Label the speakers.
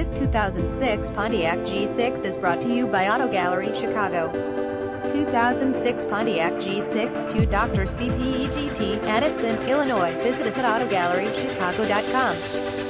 Speaker 1: This 2006 Pontiac G6 is brought to you by Auto Gallery Chicago. 2006 Pontiac G6 to Dr. CPEGT, Addison, Illinois. Visit us at autogallerychicago.com.